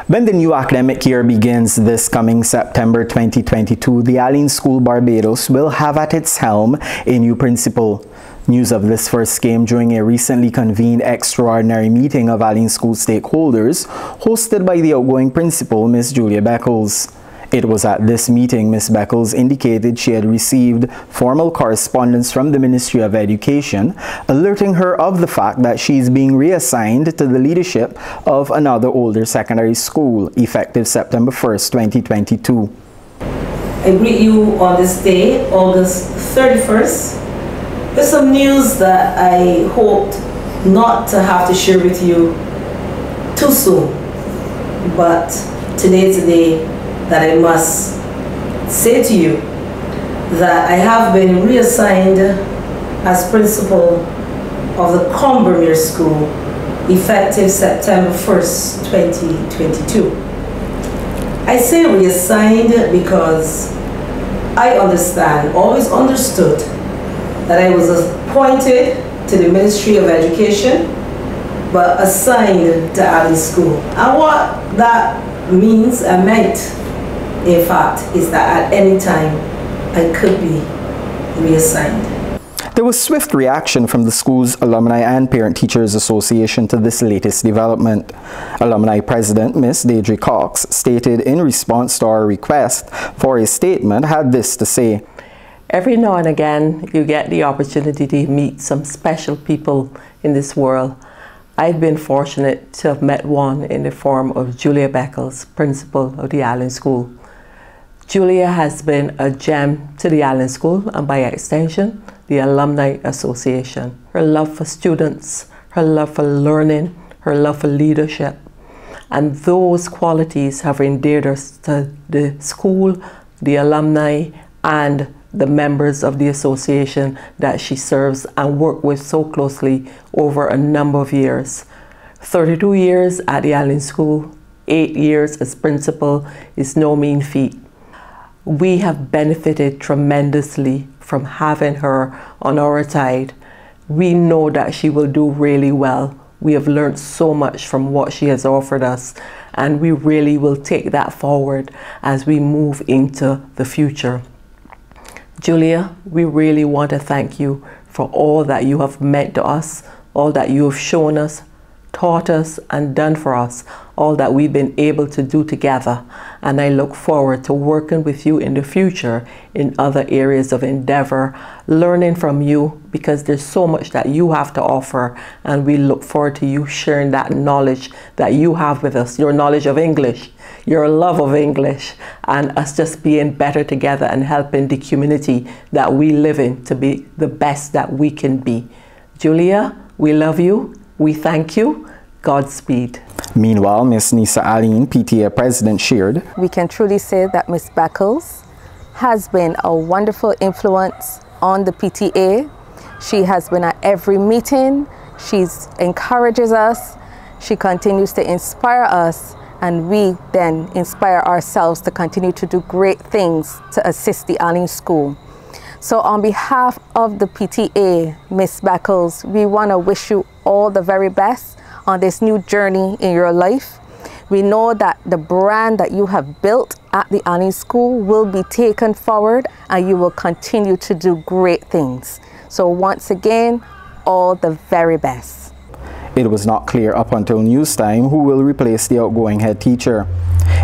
When the new academic year begins this coming September 2022, the Alleyne School Barbados will have at its helm a new principal. News of this first came during a recently convened extraordinary meeting of Alleyne School stakeholders hosted by the outgoing principal, Ms. Julia Beckles. It was at this meeting Ms. Beckles indicated she had received formal correspondence from the Ministry of Education alerting her of the fact that she is being reassigned to the leadership of another older secondary school effective September 1st, 2022. I greet you on this day, August 31st, with some news that I hoped not to have to share with you too soon, but today is the day that I must say to you that I have been reassigned as principal of the Combermere School effective September 1st, 2022. I say reassigned because I understand, always understood, that I was appointed to the Ministry of Education but assigned to Alleyne School. And what that means and meant, in fact, is that at any time I could be reassigned. There was swift reaction from the school's Alumni and Parent Teachers Association to this latest development. Alumni President Ms. Deirdre Cox stated in response to our request for a statement had this to say. Every now and again you get the opportunity to meet some special people in this world. I've been fortunate to have met one in the form of Julia Beckles, principal of the Alleyne School. Julia has been a gem to the Alleyne School and by extension, the Alumni Association. Her love for students, her love for learning, her love for leadership, and those qualities have endeared us to the school, the alumni, and the members of the association that she serves and worked with so closely over a number of years. 32 years at the Alleyne School, 8 years as principal is no mean feat. We have benefited tremendously from having her on our side. We know that she will do really well. We have learned so much from what she has offered us, and we really will take that forward as we move into the future. Julia, we really want to thank you for all that you have meant to us, all that you have shown us, taught us, and done for us, all that we've been able to do together. And I look forward to working with you in the future in other areas of endeavor, learning from you, because there's so much that you have to offer, and we look forward to you sharing that knowledge that you have with us, your knowledge of English, your love of English, and us just being better together and helping the community that we live in to be the best that we can be. Julia, we love you. We thank you. Godspeed. Meanwhile, Ms. Nisa Alleyne, PTA President, shared, we can truly say that Ms. Beckles has been a wonderful influence on the PTA. She has been at every meeting. She encourages us. She continues to inspire us, and we then inspire ourselves to continue to do great things to assist the Alleyne School. So on behalf of the PTA, Ms. Beckles, we want to wish you all the very best on this new journey in your life. We know that the brand that you have built at the Alleyne School will be taken forward, and you will continue to do great things. So once again, all the very best. It was not clear up until news time who will replace the outgoing head teacher.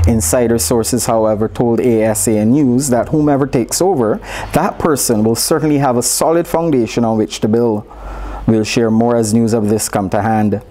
Insider sources, however, told ASA News that whomever takes over, that person will certainly have a solid foundation on which to build. We'll share more as news of this come to hand.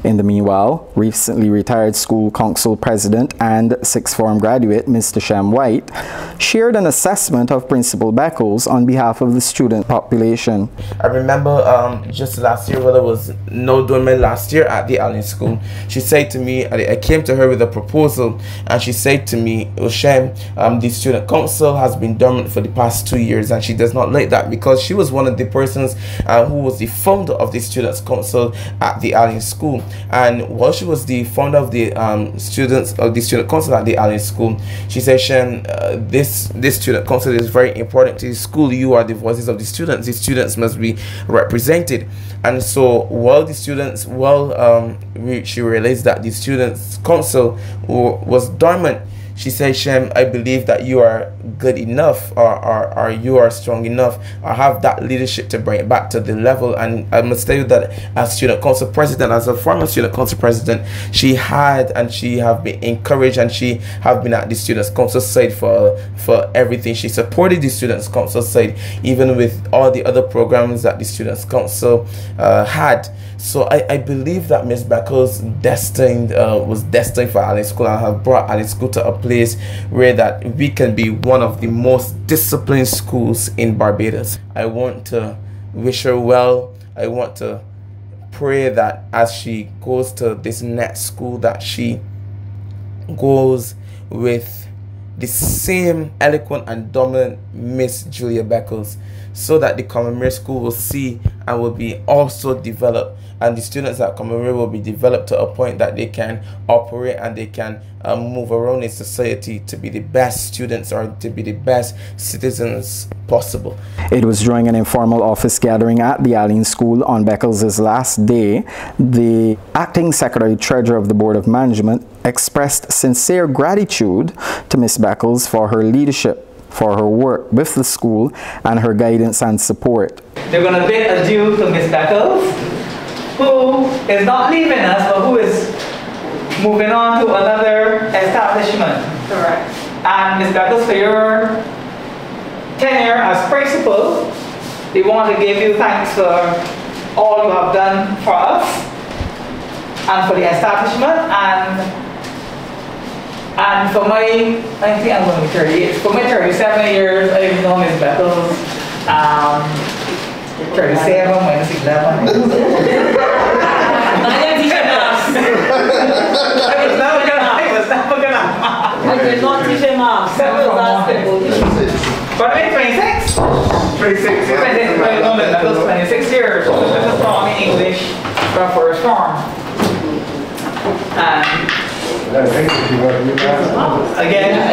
In the meanwhile, recently retired school council president and sixth form graduate Mr. Shem White shared an assessment of Principal Beckles on behalf of the student population. I remember just last year, well, it was no doing my last year at the Alleyne School. She said to me, I came to her with a proposal, and she said to me, oh, Shem, the student council has been dormant for the past 2 years, and she does not like that because she was one of the persons who was the founder of the students council at the Alleyne School. And while she was the founder of the student council at the Alleyne School, she said, Shem, this student council is very important to the school. You are the voices of the students. The students must be represented. And so while the students, she realized that the students council was dormant, she said, Shem, I believe that you are good enough, or you are strong enough, or have that leadership to bring it back to the level. And I must tell you that as student council president, as a former student council president, she have been encouraged, and she have been at the students council side for everything. She supported the students council side, even with all the other programs that the students council had. So I believe that Miss Beckles was destined for Alleyne School, and have brought Alleyne School to a place where that we can be one of the most disciplined schools in Barbados. I want to wish her well. I want to pray that as she goes to this next school, that she goes with the same eloquent and dominant Miss Julia Beckles, so that the Commonwealth School will see and will be also developed, and the students at Commonwealth will be developed to a point that they can operate and they can move around in society to be the best students, or to be the best citizens possible. It was during an informal office gathering at the Alleyne School on Beckles' last day. The acting secretary treasurer of the Board of Management expressed sincere gratitude to Miss Beckles for her leadership, for her work with the school, and her guidance and support. They're going to bid adieu to Miss Beckles, who is not leaving us, but who is moving on to another establishment. Correct. And Miss Beckles, for your tenure as principal, we want to give you thanks for all you have done for us and for the establishment, and for my, I think I'm going to be 38. For my 37 years, I've known Miss Beckles. 37 minus 11. It's never gonna. I did not teach him math. But I mean 26? 26, yeah. 26 years. This is taught me English for first form. Again, I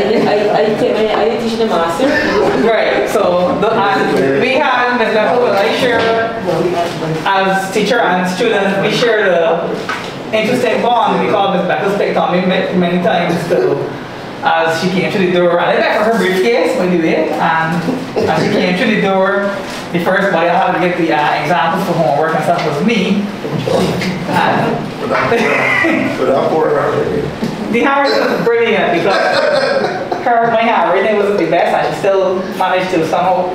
teach the master. Right, so we had Ms. Beckles and I share, as teacher and student, we share the interesting bond because Ms. Beckles picked on me many times as she came to the door, and I left her briefcase by the way, and as she came to the door, the first boy I had to get the examples for homework and stuff was me. The handwriting was brilliant because my handwriting wasn't the best, and she still managed to somehow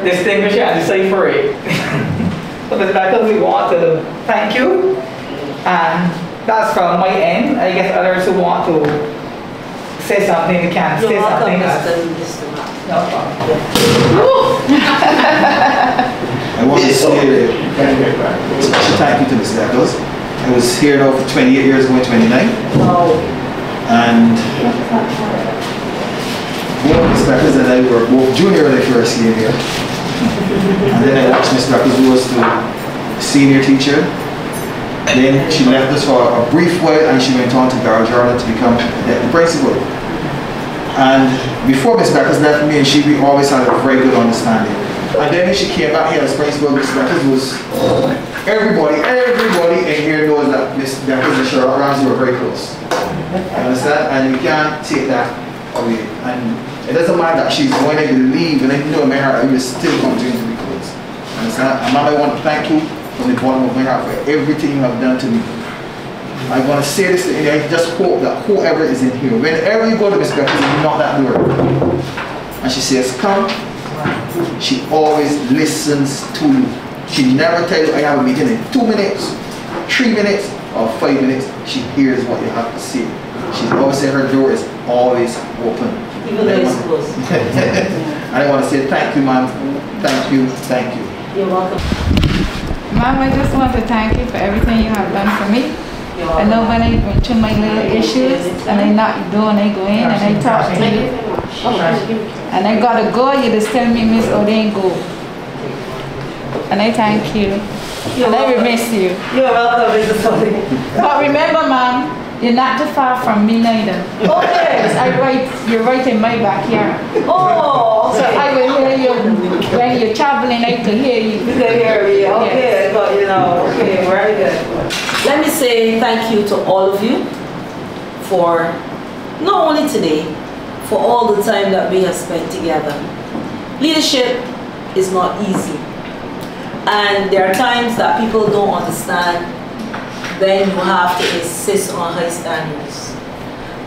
distinguish it and decipher it. So Ms. Beckles, we want to thank you, and that's from my end. I guess others who want to say something, they can say something. No problem. I want to say thank you to Ms. Beckles. I was here now for 28 years, going 29. Oh. And both Ms. Beckles and I were both junior when I first came here. And then I watched Ms. Beckles who was the senior teacher. Then she left us for a brief while, and she went on to Barbados to become the principal. And before Ms. Beckles left me and she, we always had a very good understanding. And then when she came back here as principal, Ms. Beckles was, everybody in here knows that Ms. Beckles and Charlotte Ramsey were very close. You understand? And you can't take that away. And it doesn't matter that she's going to leave, and I know in my heart I will still continue to be close. You understand? And Mama, I want to thank you from the bottom of my heart for everything you have done to me. I want to say this to you, I just hope that whoever is in here, whenever you go to Ms. Beckles, you knock that door, and she says, come, she always listens to you. She never tells you, I have a meeting in 2 minutes, 3 minutes, or 5 minutes. She hears what you have to say. She always says her door is always open. Even though it's closed. And I want to say thank you, ma'am. Thank you, thank you. You're welcome. Ma'am, I just want to thank you for everything you have done for me. I know when I went through my little issues, and I knock the door and I go in and I talk to you. And I gotta go, you just tell me, Miss Alleyne, go. and I thank you. You're And I will welcome. miss you. You're welcome, Mr. Tony. But remember, Mom, you're not too far from me neither. Okay. You're right in my backyard. Oh, So okay. I will hear you when you're traveling. I can hear you. You can hear me. Okay, but okay, very good. Let me say thank you to all of you for not only today, for all the time that we have spent together. Leadership is not easy. And there are times that people don't understand when you have to insist on high standards.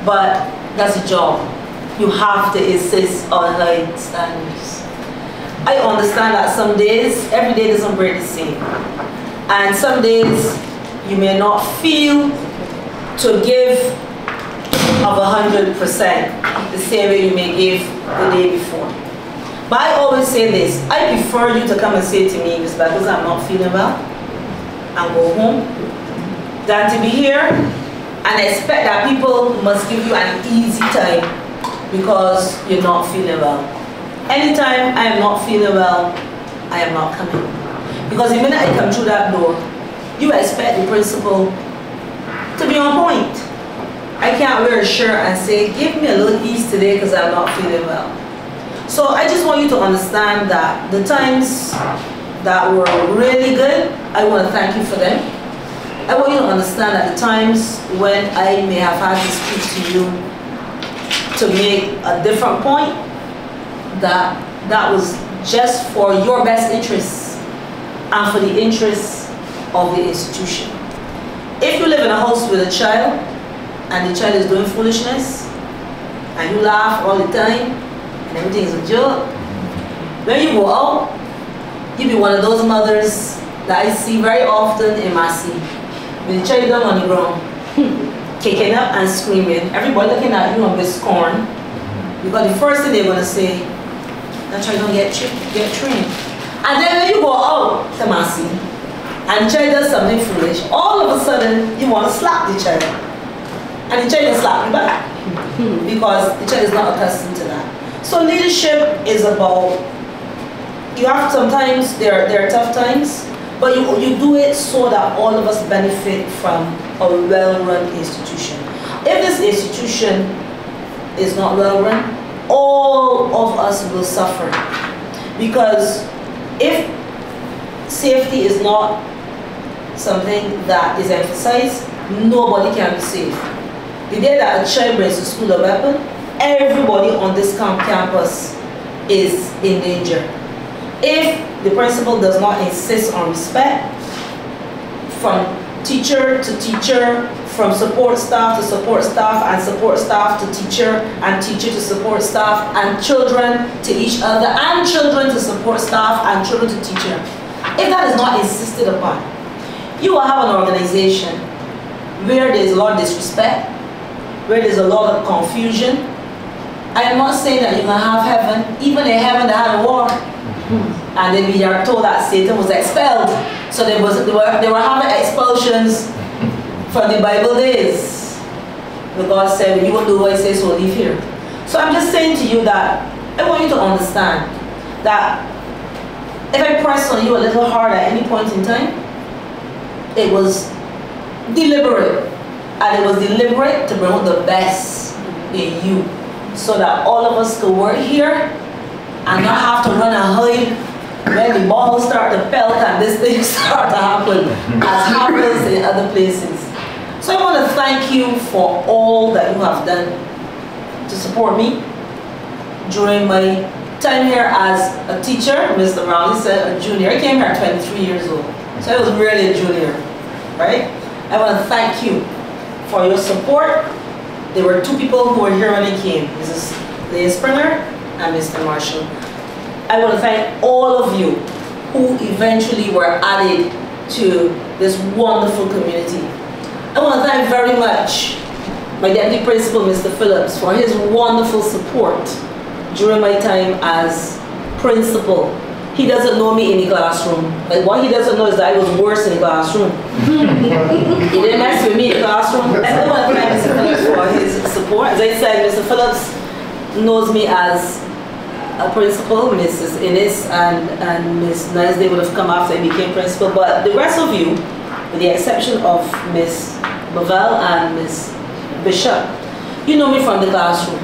But that's a job. You have to insist on high standards. I understand that some days, every day doesn't break the same. And some days you may not feel to give of 100% the same way you may give the day before. But I always say this, I prefer you to come and say to me, Ms. Beckles, I'm not feeling well, and go home, than to be here and expect that people must give you an easy time because you're not feeling well. Anytime I am not feeling well, I am not coming. Because the minute I come through that door, you expect the principal to be on point. I can't wear a shirt and say, give me a little ease today because I'm not feeling well. So I just want you to understand that the times that were really good, I want to thank you for them. I want you to understand that the times when I may have had to speak to you to make a different point, that was just for your best interests and for the interests of the institution. If you live in a house with a child and the child is doing foolishness and you laugh all the time and everything is a joke, when you go out, you be one of those mothers that I see very often in my seat. With the child down on the ground, kicking up and screaming, everybody looking at you and with scorn, because the first thing they're going to say, that child don't get trained. And then when you go out to my seat, and the child does something foolish, all of a sudden you want to slap the child. And the child will slap you back, because the child is not accustomed to that. So leadership is about, you have sometimes, there are tough times, but you do it so that all of us benefit from a well-run institution. If this institution is not well-run, all of us will suffer. Because if safety is not something that is emphasized, nobody can be safe. The day that a child brings to school a weapon, everybody on this campus is in danger. If the principal does not insist on respect, from teacher to teacher, from support staff to support staff, and support staff to teacher, and teacher to support staff, and children to each other, and children to support staff, and children to teacher, if that is not insisted upon, you will have an organization where there is a lot of disrespect, where there's a lot of confusion. I am not saying that you're going to have heaven, even in heaven they had a war. And then we are told that Satan was expelled. So they were having expulsions from the Bible days. But God said, when you will do what He says, so leave here. So I'm just saying to you that I want you to understand that if I press on you a little hard at any point in time, it was deliberate. And it was deliberate to bring out the best in you, so that all of us could work here and not have to run and hide when the balls start to pelt and this thing start to happen, as happens in other places. So I want to thank you for all that you have done to support me during my time here as a teacher. Mr. Brownlee said a junior. I came here at 23 years old, so I was really a junior, right? I want to thank you for your support. There were two people who were here when I came, Mrs. Leah Springer and Mr. Marshall. I want to thank all of you who eventually were added to this wonderful community. I want to thank very much my deputy principal, Mr. Phillips, for his wonderful support during my time as principal. He doesn't know me in the classroom. Like, what he doesn't know is that I was worse in the classroom. He didn't mess with me in the classroom. I want to thank Mr. Phillips for his support. As I said, Mr. Phillips knows me as a principal, Mrs. Innes and Ms. Nice, they would have come after I became principal, but the rest of you, with the exception of Ms. Bavel and Ms. Bishop, you know me from the classroom.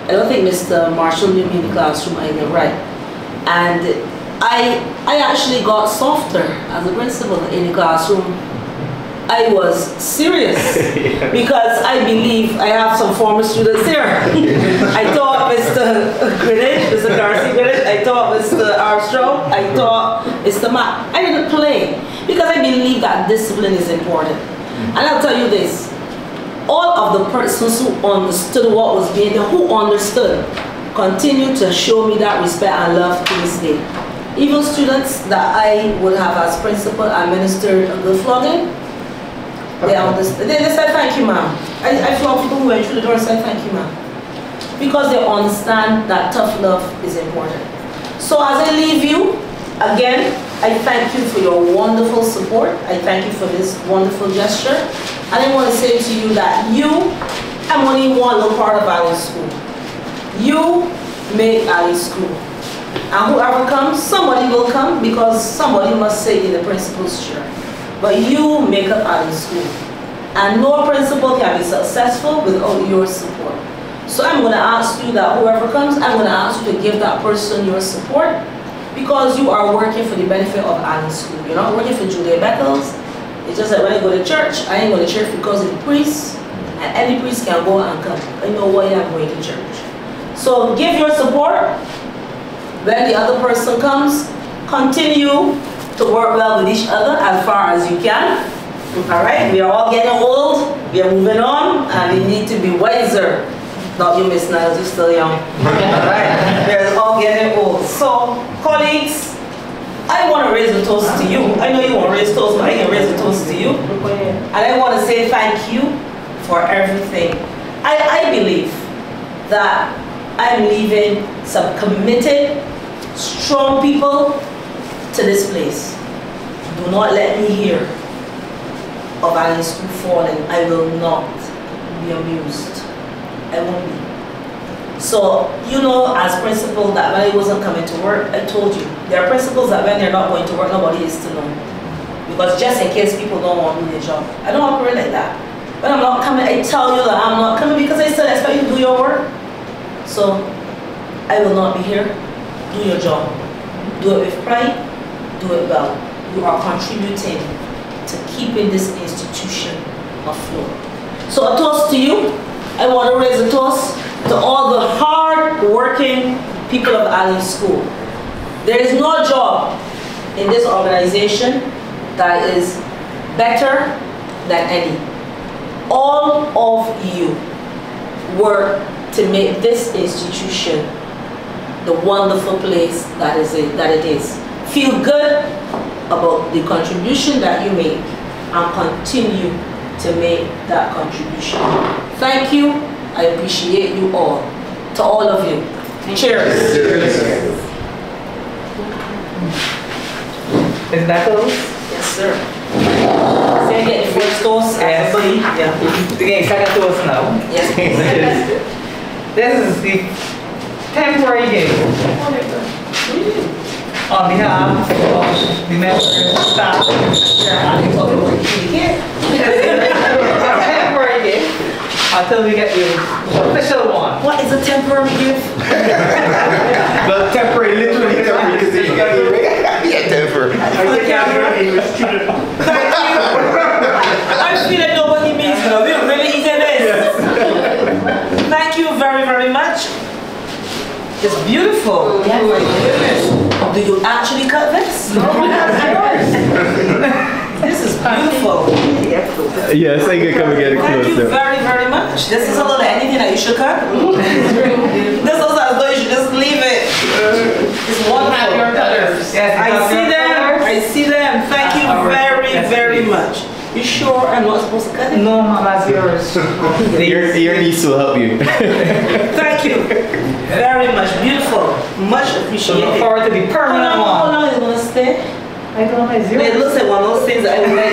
I don't think Mr. Marshall knew me in the classroom either, right? And I actually got softer as a principal in the classroom. I was serious because I believe I have some former students here. I taught Mr. Greenwich, Mr. Darcy Greenwich, I taught Mr. Armstrong, I taught Mr. Matt. I didn't play because I believe that discipline is important. And I'll tell you this, all of the persons who understood what was being done, who understood, continue to show me that respect and love to this day. Even students that I would have as principal administered a good flogging, they understand. They said thank you, ma'am. I flog people who went through the door and said thank you, ma'am. Because they understand that tough love is important. So as I leave you, again, I thank you for your wonderful support. I thank you for this wonderful gesture. And I want to say to you that you are only one little part of Alleyne School. You make Alleyne School. And whoever comes, somebody will come because somebody must sit in the principal's chair. But you make up Alleyne School. And no principal can be successful without your support. So I'm going to ask you that whoever comes, I'm going to ask you to give that person your support because you are working for the benefit of Alleyne School. You're not working for Julia Beckles. It's just that when I go to church, I ain't going to church because of the priest. And any priest can go and come. I know why I'm going to church. So give your support. When the other person comes, continue to work well with each other as far as you can. All right, we are all getting old, we are moving on, and we need to be wiser. Not you, Miss Niles, you're still young. All right, we're all getting old. So, colleagues, I want to raise a toast to you. I know you want to raise a toast, but I can raise a toast to you. And I want to say thank you for everything. I believe that I'm leaving some committed, strong people to this place. Do not let me hear of Alleyne School falling. I will not be amused. I won't be. So, you know, as principal, that when I wasn't coming to work, I told you, there are principals that when they're not going to work, nobody is to know. Because just in case people don't want to do their job. I don't operate like that. When I'm not coming, I tell you that I'm not coming because I still expect you to do your work. So, I will not be here. Do your job. Do it with pride. Do it well. You are contributing to keeping this institution afloat. So a toast to you. I want to raise a toast to all the hard-working people of Alleyne School. There is no job in this organization that is better than any. All of you work to make this institution the wonderful place that it is. Feel good about the contribution that you make and continue to make that contribution. Thank you. I appreciate you all. To all of you. Cheers. Is Beckles? Yes, sir. So I get the first toast. Yes. Yeah. Again, second toast now. Yes. This is the temporary gift. On behalf of the members, staff, temporary gift until we get the official one. What is a temporary gift? Well, temporary, literally temporary, because you got to yeah, temporary. Thank you. I feel like nobody means it. We're really eating this. Thank you very, very much. It's beautiful. Yes. Oh my goodness. Do you actually cut this? No, this is beautiful. Yes, I can come and get it Thank you very, very much. This is a little anything that you should cut. This is as though you should just leave it. It's wonderful. Yes, I see them. I see them. Thank you very, very much. You sure I'm not supposed to cut it? No, Mom, that's yours. Your niece will help you. Thank you very much. Beautiful. Much appreciated. Look forward to the permanent one. How long is it going to stay? I don't know, it's yours. It looks like one of those things that I would like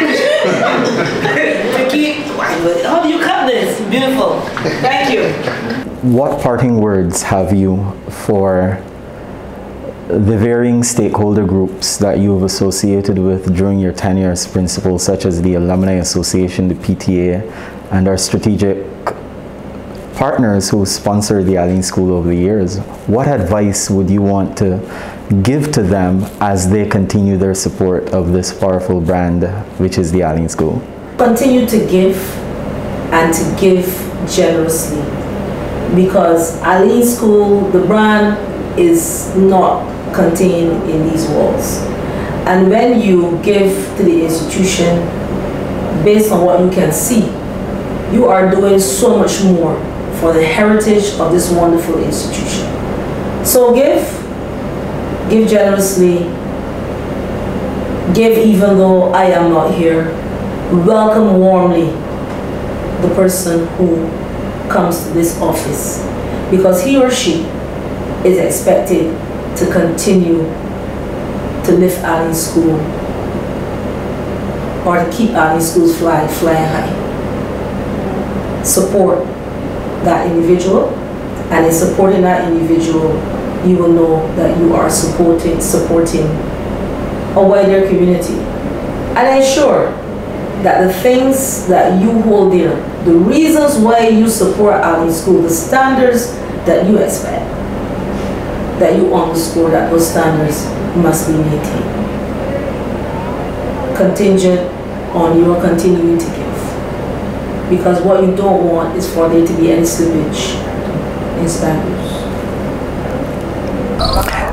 to keep, how do you cut this? Beautiful. Thank you. What parting words have you for the varying stakeholder groups that you have associated with during your tenure as principal, such as the Alumni Association, the PTA, and our strategic partners who sponsor the Alleyne School over the years? What advice would you want to give to them as they continue their support of this powerful brand, which is the Alleyne School? Continue to give, and to give generously, because Alleyne School, the brand, is not contained in these walls. And when you give to the institution based on what you can see, you are doing so much more for the heritage of this wonderful institution. So give generously, give even though I am not here. Welcome warmly the person who comes to this office, because he or she is expected to continue to lift Alleyne School, or to keep Alleyne School's flying high. Support that individual, and in supporting that individual, you will know that you are supporting a wider community. And ensure that the things that you hold dear, the reasons why you support Alleyne School, the standards that you expect, that you underscore that those standards must be maintained. Contingent on your continuing to give. Because what you don't want is for there to be any slippage in standards.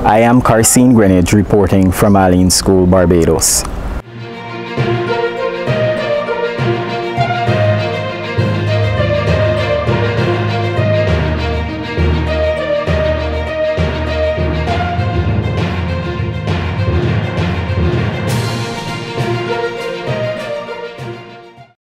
I am Carcine Greenidge reporting from Alleyne School Barbados.